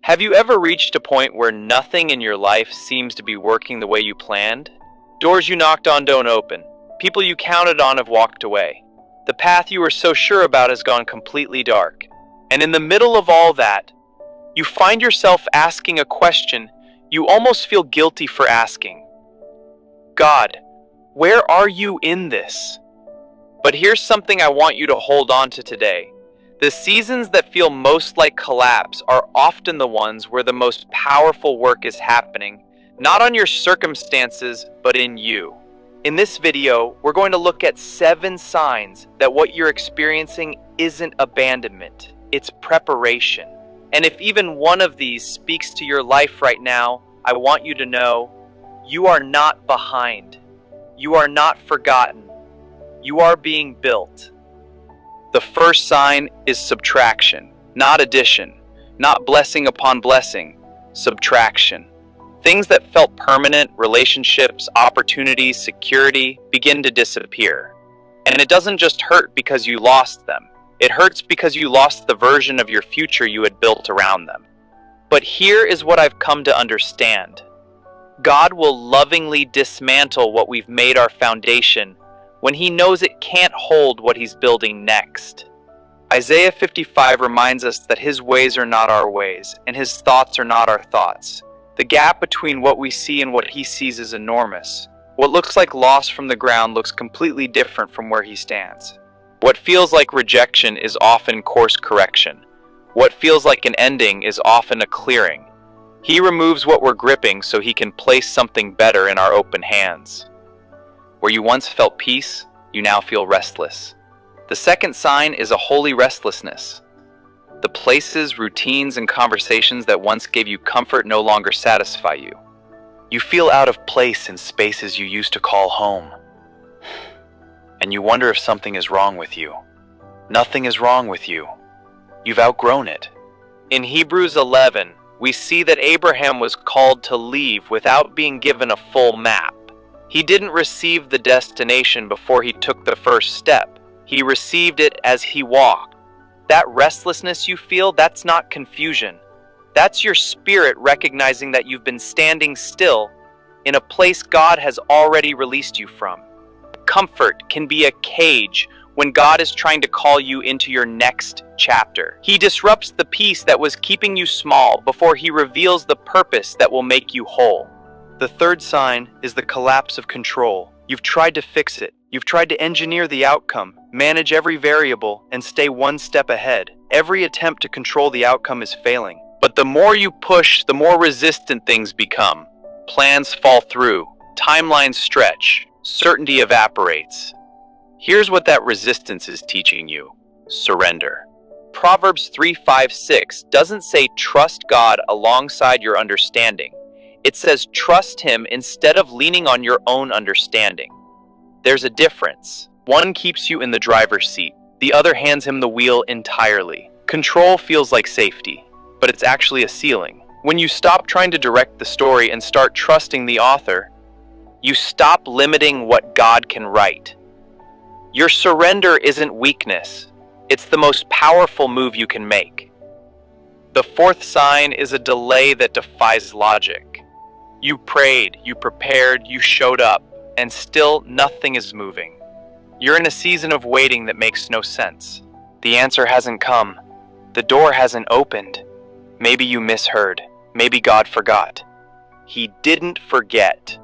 Have you ever reached a point where nothing in your life seems to be working the way you planned? Doors you knocked on don't open. People you counted on have walked away. The path you were so sure about has gone completely dark. And in the middle of all that, you find yourself asking a question you almost feel guilty for asking. God, where are you in this? But here's something I want you to hold on to today. The seasons that feel most like collapse are often the ones where the most powerful work is happening, not on your circumstances, but in you. In this video, we're going to look at 7 signs that what you're experiencing isn't abandonment, it's preparation. And if even one of these speaks to your life right now, I want you to know you are not behind. You are not forgotten. You are being built. The first sign is subtraction, not addition, not blessing upon blessing, subtraction. Things that felt permanent, relationships, opportunities, security, begin to disappear. And it doesn't just hurt because you lost them. It hurts because you lost the version of your future you had built around them. But here is what I've come to understand. God will lovingly dismantle what we've made our foundation when He knows it can't hold what He's building next. Isaiah 55 reminds us that His ways are not our ways, and His thoughts are not our thoughts. The gap between what we see and what He sees is enormous. What looks like loss from the ground looks completely different from where He stands. What feels like rejection is often course correction. What feels like an ending is often a clearing. He removes what we're gripping so He can place something better in our open hands. Where you once felt peace, you now feel restless. The second sign is a holy restlessness. The places, routines, and conversations that once gave you comfort no longer satisfy you. You feel out of place in spaces you used to call home. And you wonder if something is wrong with you. Nothing is wrong with you. You've outgrown it. In Hebrews 11, we see that Abraham was called to leave without being given a full map. He didn't receive the destination before he took the first step. He received it as he walked. That restlessness you feel, that's not confusion. That's your spirit recognizing that you've been standing still in a place God has already released you from. Comfort can be a cage when God is trying to call you into your next chapter. He disrupts the peace that was keeping you small before He reveals the purpose that will make you whole. The third sign is the collapse of control. You've tried to fix it. You've tried to engineer the outcome, manage every variable, and stay one step ahead. Every attempt to control the outcome is failing. But the more you push, the more resistant things become. Plans fall through. Timelines stretch. Certainty evaporates. Here's what that resistance is teaching you. Surrender. Proverbs 3:5-6 doesn't say trust God alongside your understanding. It says trust Him instead of leaning on your own understanding. There's a difference. One keeps you in the driver's seat. The other hands Him the wheel entirely. Control feels like safety, but it's actually a ceiling. When you stop trying to direct the story and start trusting the author, you stop limiting what God can write. Your surrender isn't weakness. It's the most powerful move you can make. The fourth sign is a delay that defies logic. You prayed, you prepared, you showed up, and still nothing is moving. You're in a season of waiting that makes no sense. The answer hasn't come. The door hasn't opened. Maybe you misheard. Maybe God forgot. He didn't forget.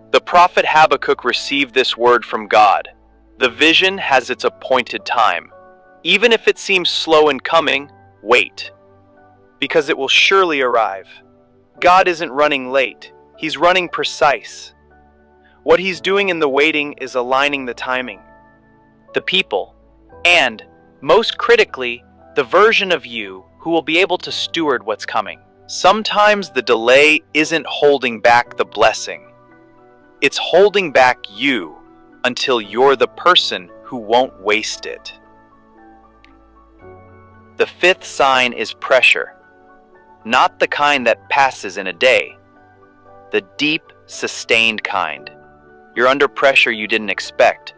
The prophet Habakkuk received this word from God. The vision has its appointed time. Even if it seems slow in coming, wait, because it will surely arrive. God isn't running late. He's running precise. What He's doing in the waiting is aligning the timing, the people, and, most critically, the version of you who will be able to steward what's coming. Sometimes the delay isn't holding back the blessing. It's holding back you until you're the person who won't waste it. The fifth sign is pressure. Not the kind that passes in a day. The deep, sustained kind. You're under pressure you didn't expect.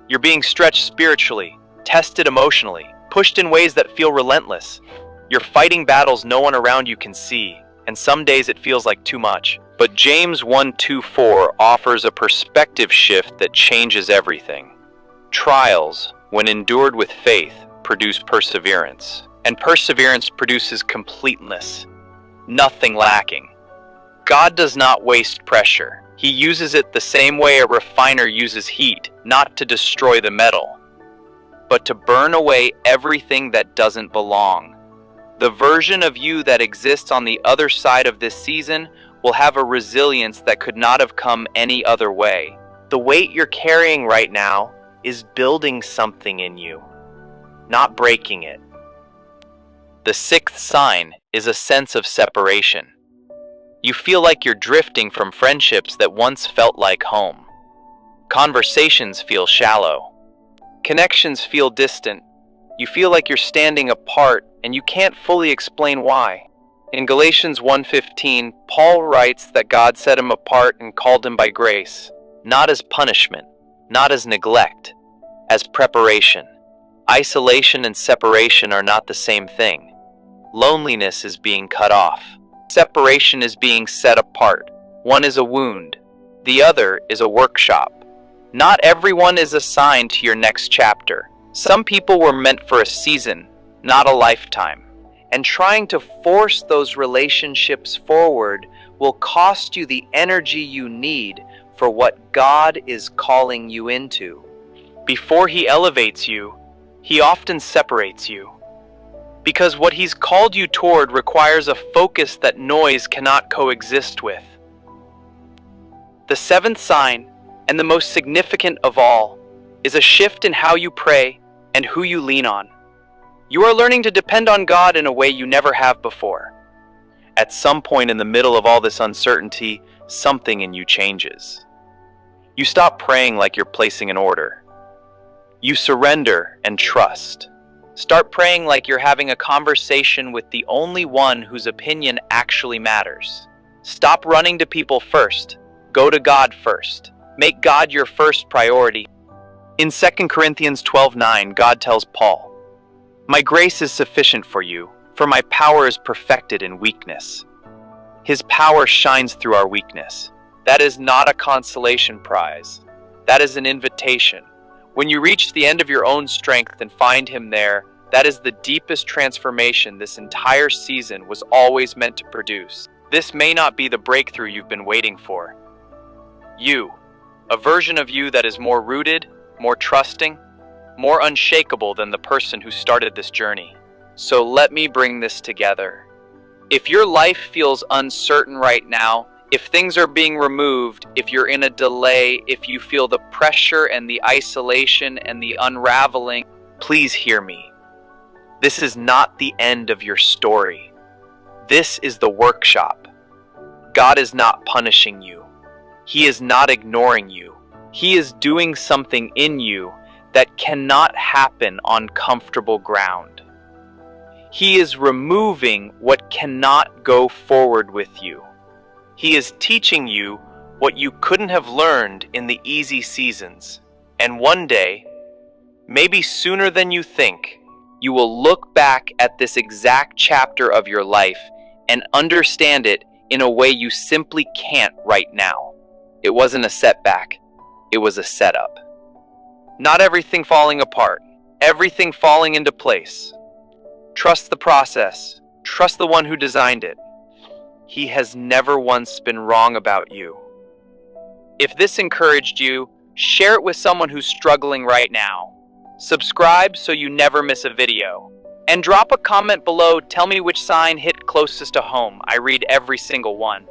You're being stretched spiritually, tested emotionally, pushed in ways that feel relentless. You're fighting battles no one around you can see, and some days it feels like too much. But James 1:2-4 offers a perspective shift that changes everything. Trials, when endured with faith, produce perseverance, and perseverance produces completeness, nothing lacking. God does not waste pressure. He uses it the same way a refiner uses heat, not to destroy the metal, but to burn away everything that doesn't belong. The version of you that exists on the other side of this season will have a resilience that could not have come any other way. The weight you're carrying right now is building something in you, not breaking it. The sixth sign is a sense of separation. You feel like you're drifting from friendships that once felt like home. Conversations feel shallow. Connections feel distant. You feel like you're standing apart and you can't fully explain why. In Galatians 1:15, Paul writes that God set him apart and called him by grace, not as punishment, not as neglect, as preparation. Isolation and separation are not the same thing. Loneliness is being cut off. Separation is being set apart. One is a wound. The other is a workshop. Not everyone is assigned to your next chapter. Some people were meant for a season, not a lifetime. And trying to force those relationships forward will cost you the energy you need for what God is calling you into. Before He elevates you, He often separates you. Because what He's called you toward requires a focus that noise cannot coexist with. The seventh sign, and the most significant of all, is a shift in how you pray and who you lean on. You are learning to depend on God in a way you never have before. At some point in the middle of all this uncertainty, something in you changes. You stop praying like you're placing an order. You surrender and trust. Start praying like you're having a conversation with the only one whose opinion actually matters. Stop running to people first. Go to God first. Make God your first priority. In 2 Corinthians 12:9, God tells Paul, "My grace is sufficient for you, for my power is perfected in weakness." His power shines through our weakness. That is not a consolation prize. That is an invitation. When you reach the end of your own strength and find Him there, that is the deepest transformation this entire season was always meant to produce. This may not be the breakthrough you've been waiting for. You, a version of you that is more rooted, more trusting, more unshakable than the person who started this journey. So let me bring this together. If your life feels uncertain right now, if things are being removed, if you're in a delay, if you feel the pressure and the isolation and the unraveling, please hear me. This is not the end of your story. This is the workshop. God is not punishing you. He is not ignoring you. He is doing something in you that cannot happen on comfortable ground. He is removing what cannot go forward with you. He is teaching you what you couldn't have learned in the easy seasons. And one day, maybe sooner than you think, you will look back at this exact chapter of your life and understand it in a way you simply can't right now. It wasn't a setback, it was a setup. Not everything falling apart, everything falling into place. Trust the process. Trust the one who designed it. He has never once been wrong about you. If this encouraged you, share it with someone who's struggling right now. Subscribe so you never miss a video. And drop a comment below. Tell me which sign hit closest to home. I read every single one.